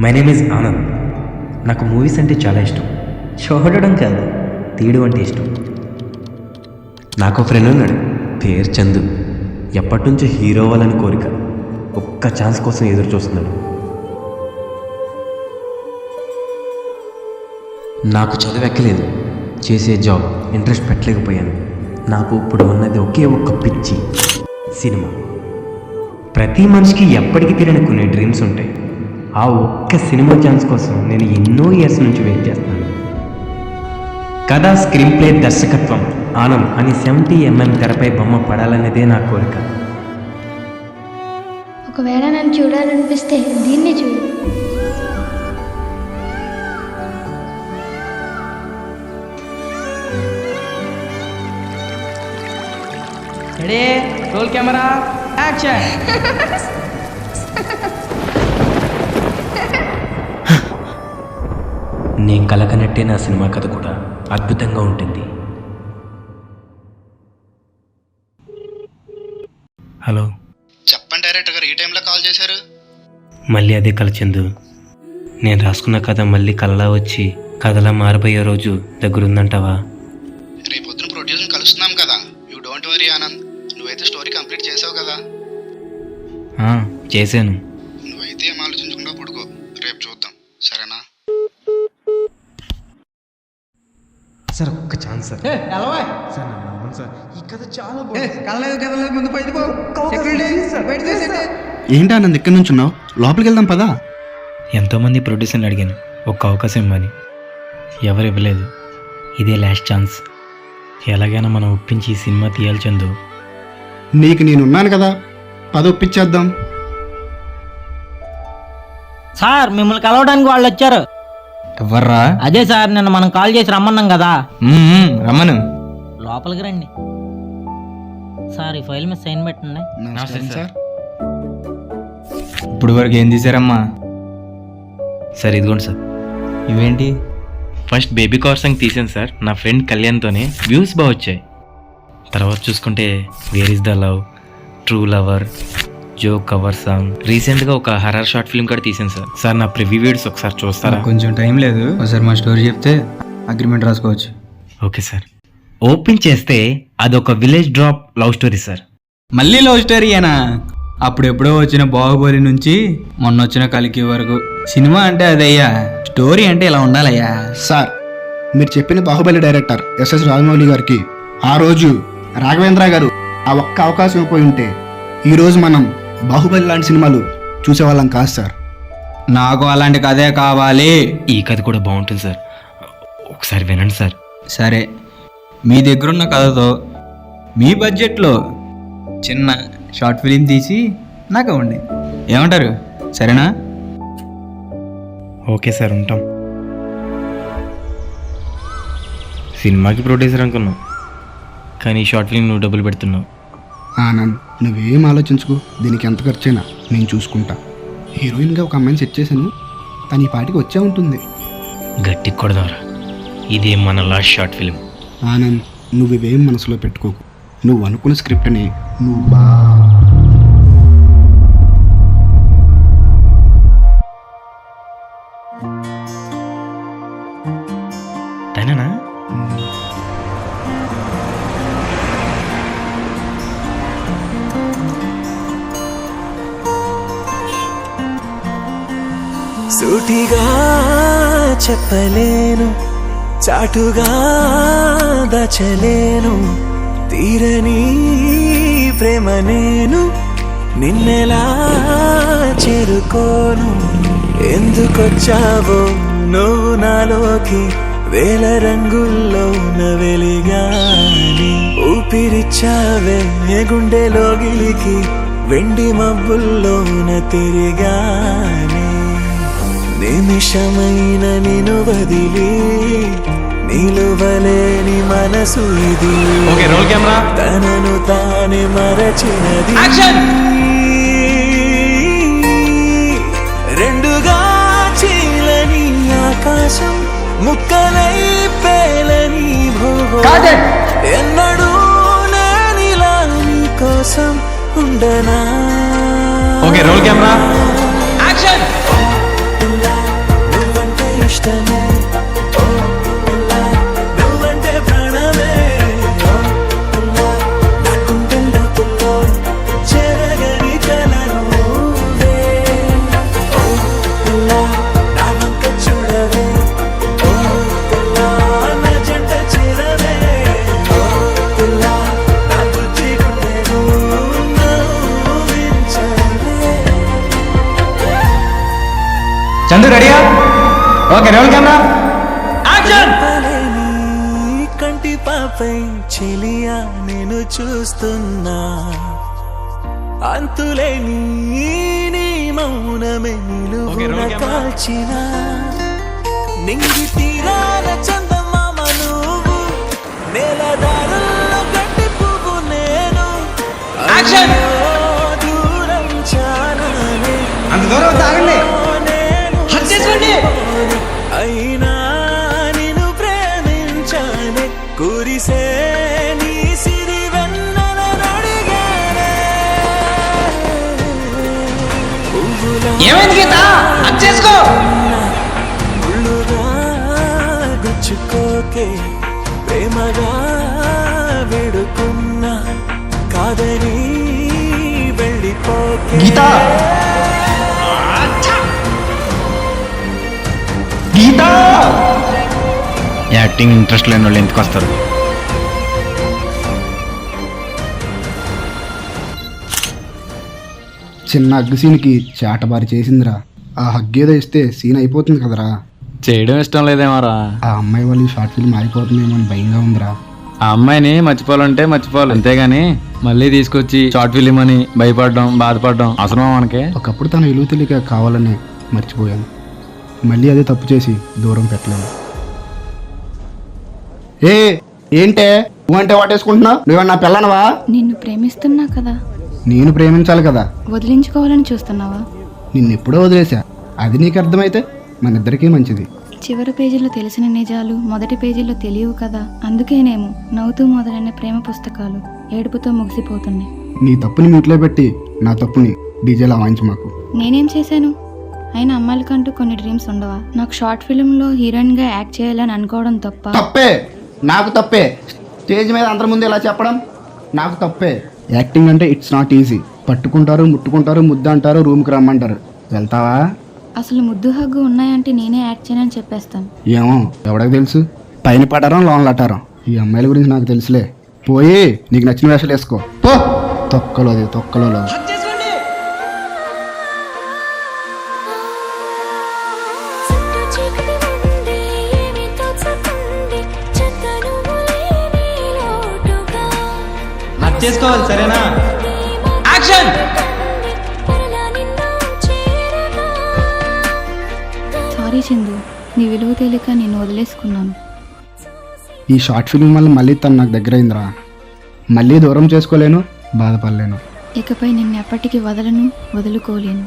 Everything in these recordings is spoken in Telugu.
My name is Anand. నాకు మూవీస్ అంటే చాలా ఇష్టం. చూడడం కాదు, తీయడం అంటే ఇష్టం. నాకు ఫ్రెండ్ ఉన్నాడు, పేరు చందు. ఎప్పటి నుంచో హీరో అవ్వాలని కోరిక. ఒక్క ఛాన్స్ కోసం ఎదురు చూస్తున్నాడు. నాకు చదువెక్కలేదు, చేసే జాబ్ ఇంట్రెస్ట్ పెట్టలేకపోయాను. నాకు ఇప్పుడు ఉన్నది ఒకే ఒక్క పిచ్చి, సినిమా. ప్రతి మనిషికి ఎప్పటికీ తీరని కొన్ని డ్రీమ్స్ ఉంటాయి. ఆ ఒక్క సినిమా ఛాన్స్ కోసం నేను ఎన్నో ఇయర్స్ నుంచి వెయిట్ చేస్తాను. కథ, స్క్రీన్ ప్లే, దర్శకత్వం ఆనంద్ అని 70mm తెరపై బొమ్మ పడాలనేదే నా కోరిక. ఒకవేళ నన్ను చూడాలనిపిస్తే దీన్ని చూడు. Ready, role camera, action. నేను కలకనట్టే నా సినిమా కథ కూడా అద్భుతంగా ఉంటుంది. హలో, చెప్పండి డైరెక్టర్ గారు, ఈ టైంలో కాల్ చేశారు? మళ్ళీ అదే కల చందు. నేను రాసుకున్న కథ మళ్ళీ కలలా వచ్చి కథలా మారిపోయే రోజు దగ్గరుందంటావా? రేపొద్దున ప్రొడ్యూసర్ని కలుస్తున్నాం కదా. యూ డోంట్ వరీ ఆనంద్, నువ్వైతే స్టోరీ కంప్లీట్ చేసావు కదా. చేశాను. నువ్వైతే ఏం ఆలోచించకుండా పడుకో, రేపు చూద్దాం, సరేనా? సార్ ఒక్క ఛాన్స్ సార్. సార్ నన్ను నమ్మండి సార్, ఈ కథ చాలా బాగుంది. ముందు బయట పో. ఏంటి ఆనంద్ ఇక్కడ నుంచి ఉన్నావు? లోపలికి వెళ్దాం పదా. ఎంతోమంది ప్రొడ్యూసర్ని అడిగాను ఒక్క అవకాశం ఇవ్వని, ఎవరు ఇవ్వలేదు. ఇదే లాస్ట్ ఛాన్స్. ఎలాగైనా మనం ఒప్పించి ఈ సినిమా తీయాలి చందు. నీకు నేనున్నాను కదా, పద ఒప్పించేద్దాం. సార్ మిమ్మల్ని కలవడానికి వాళ్ళు వచ్చారు. ఎవర్రా? అదే సార్, నిన్న మనం కాల్ చేసి రమ్మన్నాం కదా. రమ్మను. లోపలికి రండి సార్. ఈ ఫైల్ మీద సైన్ పెట్టండి. సార్, ఇప్పుడు వరకు ఏం తీసారమ్మా? సార్ ఇదిగోండి సార్. ఇవేంటి? ఫస్ట్ బేబీ కవర్ సాంగ్ తీసాను సార్, నా ఫ్రెండ్ కళ్యాణ్తోనే. వ్యూస్ బాగా వచ్చాయి. తర్వాత చూసుకుంటే where is the love, true lover, జో కవర్ సాంగ్, రీసెంట్గా ఒక హర్రర్ షార్ట్ ఫిల్మ్ కూడా తీసాను సార్. సార్ నా ప్రివ్యూ వీడియోస్ ఒకసారి చూస్తారా? కొంచెం టైం లేదు, ఒకసారి మా స్టోరీ చెప్తే అగ్రిమెంట్ రాసుకోవచ్చు. Okay sir. ఓపెన్ చేస్తే అదొక village drop love story sir. మళ్ళీ లవ్ స్టోరీయేనా? అప్పుడెప్పుడో వచ్చిన బాహుబలి నుంచి మొన్న వచ్చిన కలికి వరకు సినిమా అంటే అదయ్యా, స్టోరీ అంటే ఇలా ఉండాలయ్యా. సార్ మీరు చెప్పిన బాహుబలి డైరెక్టర్ ఎస్ఎస్ రాజమౌళి గారికి ఆ రోజు రాఘవేంద్ర గారు ఆ ఒక్క అవకాశం ఇవ్వకపోయి ఉంటే ఈరోజు మనం బాహుబలి లాంటి సినిమాలు చూసేవాళ్ళం కాదు సార్. నాకు అలాంటి కథే కావాలి. ఈ కథ కూడా బాగుంటుంది సార్, ఒకసారి వినండి సార్. సరే, మీ దగ్గరున్న కథతో మీ బడ్జెట్లో చిన్న షార్ట్ ఫిలిం తీసి నాకు ఇవ్వండి. ఏమంటారు? సరేనా? ఓకే సార్, ఉంటాం. సినిమాకి ప్రొడ్యూసర్ అనుకున్నావు, కానీ ఈ షార్ట్ ఫిల్మ్ నువ్వు డబ్బులు పెడుతున్నావు. ఆనంద్ నువ్వేం ఆలోచించుకో, దీనికి ఎంత ఖర్చైనా నేను చూసుకుంటా. హీరోయిన్గా ఒక అమ్మాయిని సెట్ చేశాను, తను ఈ పాటికి వచ్చే ఉంటుంది. గట్టికి కొడదాంరా, ఇదే మన లాస్ట్ షార్ట్ ఫిల్మ్. ఆనంద్ నువ్వేం మనసులో పెట్టుకోకు, నువ్వు అనుకున్న స్క్రిప్ట్ని నువ్వు తనేనా? సూటిగా చెప్పలేను, చాటుగా దచలేను, తీరని ప్రేమ నేను నిన్నెలా చేరుకోను. ఎందుకొచ్చావో నువ్వు నాలోకి, వేల రంగుల్లో వెలిగాని ఊపిరిచ్చావే గుండెలోగిలికి, వెండి మబ్బుల్లోన తిరిగాని. నిమిషమైన నిను వదిలి నిలువలేని మనసు ఇది. తనను తానే మరచినది. రెండుగా చీలని ఆకాశం, ముక్కలై పేలని భూగోళం, ఎన్నడూ నేనిలా నీ కోసం ఉండనా? Okay, roll camera, action. Chandu రెడీయా? Okay, roll camera. చెప్పలేని కంటి పాపై చెలియా నేను చూస్తున్నా, అంతులేని నీ మౌనమే నిలువున కాల్చిన, నింగి తీరాల చందమామ నువ్వు, నేలదారుల్లో గట్టి పువ్వు నేను, అయ్యో దూరం చాలానే అయినా నిన్ను ప్రేమించానే, కురిసే నీ సిరి వెన్నెల నడిగానే, ముళ్ళుగా గుచ్చుకోకే, ప్రేమగా వేడుకున్నా కాదని వెళ్ళిపోకే. గీత గీత యాక్టింగ్ ఇంట్రెస్ట్ లేని వాళ్ళు ఎందుకు వస్తారు? చిన్న హగ్గు సీన్కి చాటబారి చేసిందిరా. ఆ హగ్గేదో ఇస్తే సీన్ అయిపోతుంది కదరా. చేయడం ఇష్టం లేదేమోరా. ఆ అమ్మాయి వాళ్ళు షార్ట్ ఫిల్మ్ ఆగిపోతుందేమో అని భయంగా ఉందిరా. ఆ అమ్మాయిని మర్చిపోవాలంటే మర్చిపోవాలి, అంతేగాని మళ్ళీ తీసుకొచ్చి షార్ట్ ఫిలిం అని భయపడడం బాధపడడం అవసరమా మనకి? ఒకప్పుడు తన విలువ తెలియక కావాలని మర్చిపోయాను, మళ్ళీ అదే తప్పు చేసి దూరం పెట్టలేను. ఏంటే నువ్వంటే వాటేసుకుంటున్నావు? నువ్వేమన్నా పిల్లనవా? నిన్ను ప్రేమిస్తున్నా కదా, నేను ప్రేమించాలి కదా, వదిలించుకోవాలని చూస్తున్నావా? నిన్నెప్పుడో వదిలేసా. అది నీకు అర్థమైతే మన ఇద్దరికీ మంచిది. చివరి పేజీలో తెలిసిన నిజాలు మొదటి పేజీలో తెలియవు కదా, అందుకేనేమో నవ్వుతూ మొదలైన ప్రేమ పుస్తకాలు ఏడుపుతో ముగిసిపోతున్నాయి. నీ తప్పుని మీట్లో పెట్టి నా తప్పుని డీజేలా వాయించు మాకు. నేనేం చేశాను? అయినా అమ్మాయిలకంటూ కొన్ని డ్రీమ్స్ ఉండవా? నాకు షార్ట్ ఫిల్మ్లో హీరోయిన్గా యాక్ట్ చేయాలని అనుకోవడం తప్ప? తప్పే, నాకు తప్పే. స్టేజ్ మీద అందరి ముందు ఇలా చెప్పడం నాకు తప్పే. యాక్టింగ్ అంటే ఇట్స్ నాట్ ఈజీ. పట్టుకుంటారు, ముట్టుకుంటారు, ముద్దు అంటారు, రూమ్కి రమ్మంటారు. వెళ్తావా? అసలు ముద్దు హగ్గు ఉన్నాయంటే నేనే యాక్ట్ చేయనని చెప్పేస్తాను. ఏమో ఎవరికి తెలుసు? పైన పడారం లోన్లు అట్టారం. ఈ అమ్మాయిల గురించి నాకు తెలుసులే. పోయి నీకు నచ్చిన వేషాలు వేసుకో పో. తొక్కలోది తొక్కలో చేసుకోవాలి, సరేనా? యాక్షన్! సారీ చందు, నీ విలువ తెలియక నేను వదిలేసుకున్నాను. ఈ షార్ట్ ఫిల్మ్ వల్ల మళ్ళీ తను నాకు దగ్గర అయిందిరా. మళ్ళీ దూరం చేసుకోలేను, బాధపడలేను. ఇకపై నిన్ను ఎప్పటికీ వదలను, వదులుకోలేను.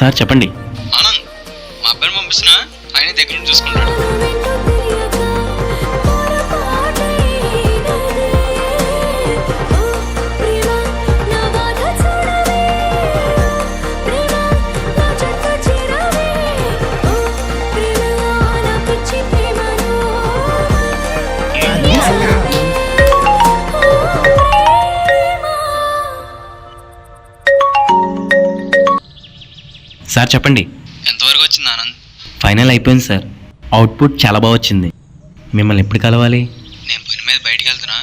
సార్ చెప్పండి. ఆనంద్, మా అబ్బాయిని పంపిస్తున్నా, ఆయన దగ్గర చూసుకుంటాడు. సార్ చెప్పండి. ఎంతవరకు వచ్చింది ఆనంద్? ఫైనల్ అయిపోయింది సార్. అవుట్పుట్ చాలా బాగా వచ్చింది. మిమ్మల్ని ఎప్పుడు కలవాలి? నేను పని మీద బయటికి వెళ్తున్నా,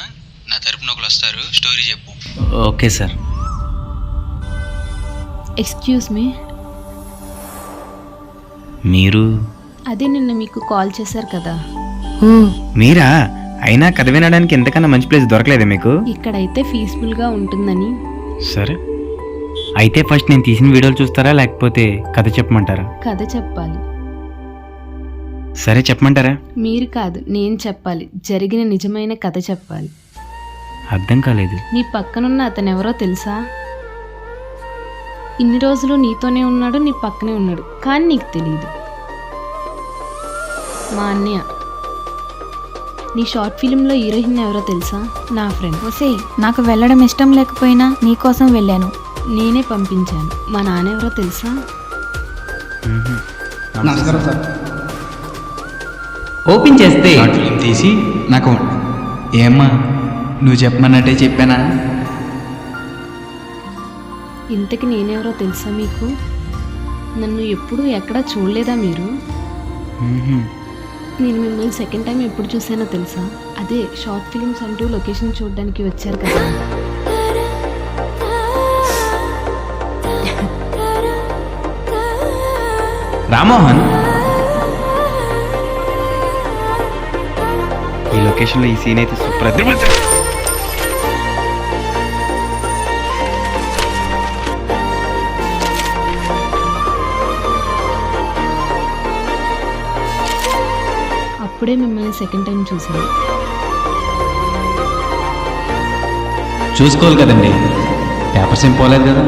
నా తరపున ఒకరు వస్తారు, స్టోరీ చెప్పు. Okay sir. ఎక్స్క్యూజ్ మీ, మీరు? అదే నిన్న మీకు కాల్ చేశారు కదా. మీరా? అయినా కథ వినడానికి ఎంతకన్నా మంచి ప్లేస్ దొరకలేదా మీకు? ఇక్కడైతే పీస్ఫుల్గా ఉంటుందని. సరే, అయితే ఫస్ట్ నేను తీసిన వీడియోలు చూస్తారా లేకపోతే కథ చెప్పమంటారా? కథ చెప్పాలి. సరే చెప్పమంటారా? మీరు కాదు, నేను చెప్పాలి. జరిగిన నిజమైన కథ చెప్పాలి. అర్థం కాలేదు. నీ పక్కనున్న అతను ఎవరో తెలుసా? ఇన్ని రోజులు నీతోనే ఉన్నాడు, నీ పక్కనే ఉన్నాడు, కానీ నీకు తెలియదు. మా అన్నయ్య. నీ షార్ట్ ఫిలింలో హీరోయిన్ ఎవరో తెలుసా? నా ఫ్రెండ్. ఒసేయ్, నాకు వెళ్ళడం ఇష్టం లేకపోయినా నీకోసం వెళ్ళాను. నేనే పంపించాను. మా నాన్న ఎవరో తెలుసా? నమస్కారం సార్. ఓపెన్ చేస్తే షార్ట్ ఫిలిం తీసి నాకు ఏమ్మా నువ్వు చెప్పమన్నట్టే చెప్పానా? ఇంతకి నేనెవరో తెలుసా మీకు? నన్ను ఎప్పుడూ ఎక్కడా చూడలేదా మీరు? నేను మిమ్మల్ని సెకండ్ టైం ఎప్పుడు చూసానో తెలుసా? అదే షార్ట్ ఫిలిమ్స్ అంటూ లొకేషన్ చూడడానికి వచ్చారు కదా. రామ్మోహన్, ఈ లొకేషన్లో ఈ సీన్ అయితే సూపర్ అదిరిపోతుంది. అప్పుడే మిమ్మల్ని సెకండ్ టైం చూసాను. చూసుకోవాలి కదండి, పేపర్స్ ఏం పోలేదు కదా.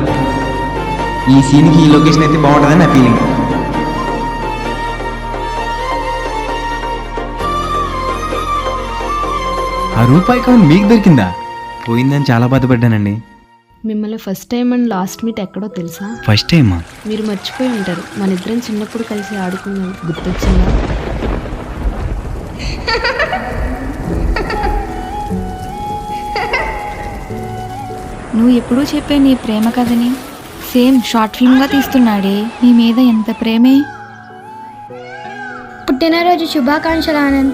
ఈ సీన్కి ఈ లొకేషన్ అయితే బాగుంటుందని నా ఫీలింగ్. ఆ రూపాయి కౌంట్ మీకు దొరికిందా? పోయిందని చాలా బాధపడ్డానండి. మిమ్మల్ని first time and last meet ఎక్కడో తెలుసా? ఫస్ట్ టైమా? మీరు మర్చిపోయి ఉంటారు, మన ఇద్దరం చిన్నప్పుడు కలిసి ఆడుకున్నాం, గుర్తొచ్చిందా? నువ్వు ఎప్పుడూ చెప్పే నీ ప్రేమ కథని సేమ్ షార్ట్ ఫిల్మ్గా తీస్తున్నాడే. నీ మీద ఎంత ప్రేమే. పుట్టినరోజు శుభాకాంక్షలు ఆనంద్.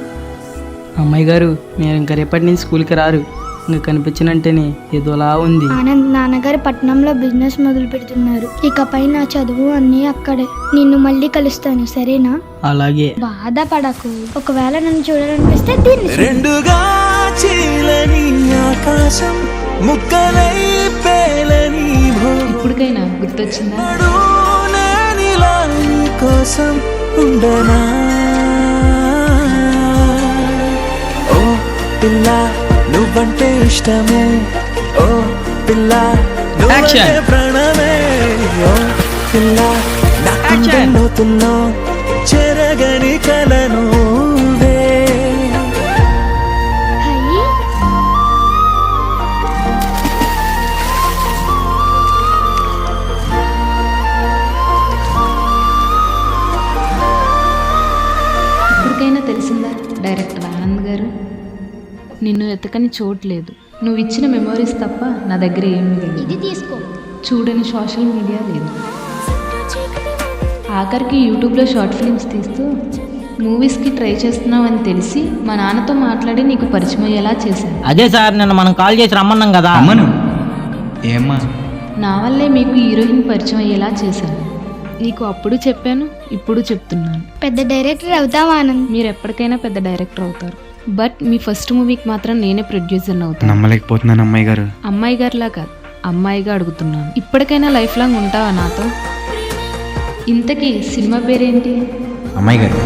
అమ్మాయి గారు, మీరు ఇంకా రేపటి నుంచి స్కూల్కి రారు. ఇంకా కనిపించినంటేనే ఏదోలా ఉంది. ఆనంద్, నాన్నగారు పట్నంలో బిజినెస్ మొదలు పెడుతున్నారు. ఇకపై నా చదువు అన్నీ అక్కడే. నిన్ను మళ్ళీ కలుస్తాను, సరేనా? అలాగే. బాధపడకు. ఒకవేళ నన్ను చూడాలనిపిస్తే దీన్ని చూడు. రెండుగా చీలని ఆకాశం, ముక్కలై పేలని ఇప్పటికైనా గుర్తొచ్చిందా? నేనిలా నీ కోసం ఉండనా? ఓ పిల్ల నువ్వంటే ఇష్టమే, ఓ పిల్ల నువ్వంటే ప్రాణమే, ఓ పిల్ల నా గుండెలోతున్నో చెరగని కలను హై, ఇప్పటికైనా తెలిసిందా డైరెక్టర్ ఆనంద్ గారు? నిన్ను ఎతకని చోట్లేదు. నువ్వు ఇచ్చిన మెమోరీస్ తప్ప నా దగ్గర ఏమీ లేదు. ఇది తీసుకో. చూడని సోషల్ మీడియా లేదు. ఆఖరికి యూట్యూబ్లో షార్ట్ ఫిల్మ్స్ తీస్తూ మూవీస్కి ట్రై చేస్తున్నావు అని తెలిసి మా నాన్నతో మాట్లాడి నీకు పరిచయం అయ్యేలా చేశాను. అదే సార్, నిన్న మనం కాల్ చేసి రమ్మన్నాం కదా. అమ్మను ఏమ్మా? నా వల్లే మీకు హీరోయిన్ పరిచయం అయ్యేలా చేశాను. నీకు అప్పుడు చెప్పాను, ఇప్పుడు చెప్తున్నాను. పెద్ద డైరెక్టర్ అవుతాం ఆనంద్. మీరు ఎప్పటికైనా పెద్ద డైరెక్టర్ అవుతారు. బట్ మీ ఫస్ట్ మూవీకి మాత్రం నేనే ప్రొడ్యూసర్ అవుతాను. నమ్మలేకపోతున్నాను అమ్మాయి గారు. అమ్మాయి గారిలా కాదు, అమ్మాయిగా అడుగుతున్నాను. ఇప్పటికైనా లైఫ్ లాంగ్ ఉంటావా నాతో? ఇంతకీ సినిమా పేరేంటి? అమ్మాయి గారు,